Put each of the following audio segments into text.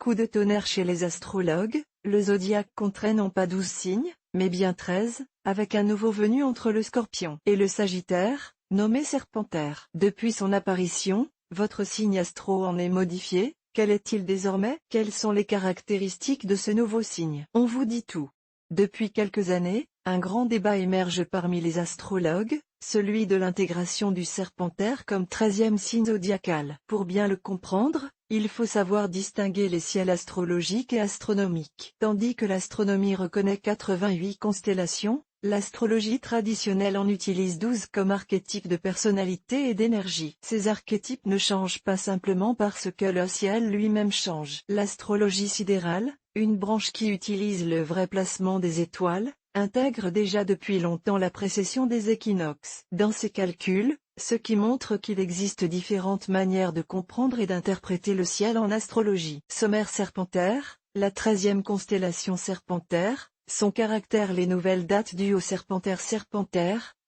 coup de tonnerre chez les astrologues, le zodiaque compterait non pas 12 signes, mais bien 13, avec un nouveau venu entre le Scorpion et le Sagittaire, nommé Serpentaire. Depuis son apparition, votre signe astro en est modifié. Quel est-il désormais? Quelles sont les caractéristiques de ce nouveau signe? On vous dit tout. Depuis quelques années, un grand débat émerge parmi les astrologues, celui de l'intégration du Serpentaire comme 13e signe zodiacal. Pour bien le comprendre, il faut savoir distinguer les ciels astrologiques et astronomiques. Tandis que l'astronomie reconnaît 88 constellations, l'astrologie traditionnelle en utilise 12 comme archétypes de personnalité et d'énergie. Ces archétypes ne changent pas simplement parce que le ciel lui-même change. L'astrologie sidérale, une branche qui utilise le vrai placement des étoiles, intègre déjà depuis longtemps la précession des équinoxes. Dans ses calculs, ce qui montre qu'il existe différentes manières de comprendre et d'interpréter le ciel en astrologie. Sommaire Serpentaire, la 13e constellation Serpentaire, son caractère. Les nouvelles dates dues au Serpentaire.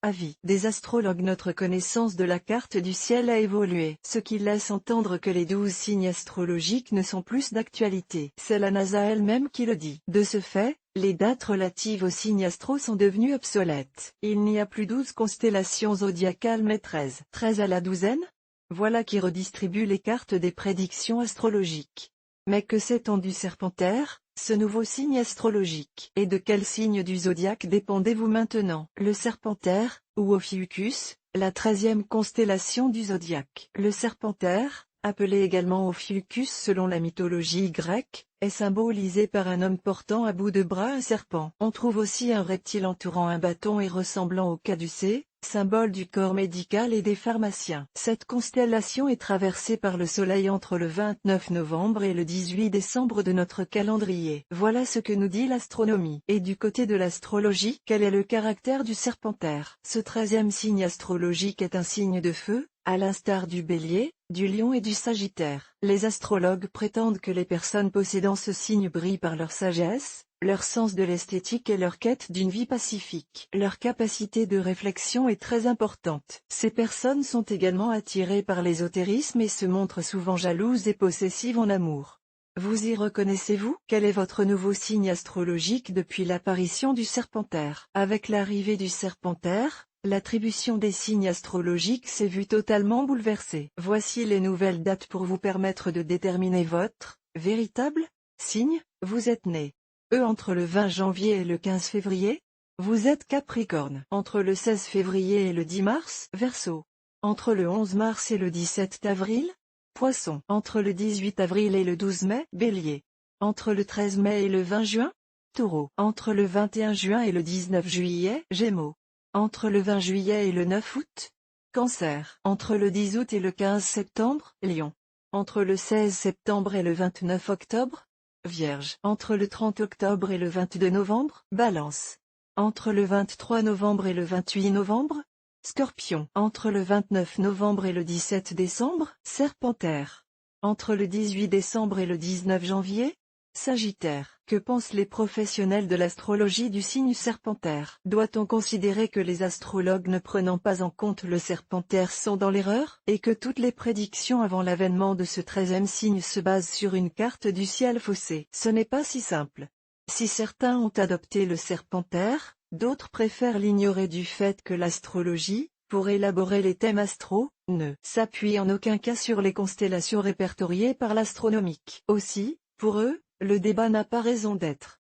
Avis des astrologues. Notre connaissance de la carte du ciel a évolué, ce qui laisse entendre que les 12 signes astrologiques ne sont plus d'actualité. C'est la NASA elle-même qui le dit. De ce fait, les dates relatives aux signes astro sont devenues obsolètes. Il n'y a plus 12 constellations zodiacales mais 13. 13 à la douzaine? Voilà qui redistribue les cartes des prédictions astrologiques. Mais que sait-on du Serpentaire, ce nouveau signe astrologique? Et de quel signe du zodiaque dépendez-vous maintenant? Le Serpentaire, ou Ophiuchus, la 13e constellation du zodiaque. Le Serpentaire, appelé également Ophiuchus selon la mythologie grecque, est symbolisé par un homme portant à bout de bras un serpent. On trouve aussi un reptile entourant un bâton et ressemblant au caducée, symbole du corps médical et des pharmaciens. Cette constellation est traversée par le Soleil entre le 29 novembre et le 18 décembre de notre calendrier. Voilà ce que nous dit l'astronomie. Et du côté de l'astrologie, quel est le caractère du Serpentaire? Ce 13e signe astrologique est un signe de feu, à l'instar du Bélier, du Lion et du Sagittaire. Les astrologues prétendent que les personnes possédant ce signe brillent par leur sagesse, leur sens de l'esthétique et leur quête d'une vie pacifique. Leur capacité de réflexion est très importante. Ces personnes sont également attirées par l'ésotérisme et se montrent souvent jalouses et possessives en amour. Vous y reconnaissez-vous? Quel est votre nouveau signe astrologique depuis l'apparition du Serpentaire? Avec l'arrivée du Serpentaire, l'attribution des signes astrologiques s'est vue totalement bouleversée. Voici les nouvelles dates pour vous permettre de déterminer votre véritable signe. Vous êtes né entre le 20 janvier et le 15 février. Vous êtes Capricorne. Entre le 16 février et le 10 mars. Verseau. Entre le 11 mars et le 17 avril. Poisson. Entre le 18 avril et le 12 mai. Bélier. Entre le 13 mai et le 20 juin. Taureau. Entre le 21 juin et le 19 juillet. Gémeaux. Entre le 20 juillet et le 9 août. Cancer. Entre le 10 août et le 15 septembre. Lion. Entre le 16 septembre et le 29 octobre. Vierge. Entre le 30 octobre et le 22 novembre. Balance. Entre le 23 novembre et le 28 novembre. Scorpion. Entre le 29 novembre et le 17 décembre. Serpentaire. Entre le 18 décembre et le 19 janvier. Sagittaire. Que pensent les professionnels de l'astrologie du signe Serpentaire? Doit-on considérer que les astrologues ne prenant pas en compte le Serpentaire sont dans l'erreur, et que toutes les prédictions avant l'avènement de ce 13e signe se basent sur une carte du ciel faussée? Ce n'est pas si simple. Si certains ont adopté le Serpentaire, d'autres préfèrent l'ignorer du fait que l'astrologie, pour élaborer les thèmes astro, ne s'appuie en aucun cas sur les constellations répertoriées par l'astronomique. Aussi, pour eux, le débat n'a pas raison d'être.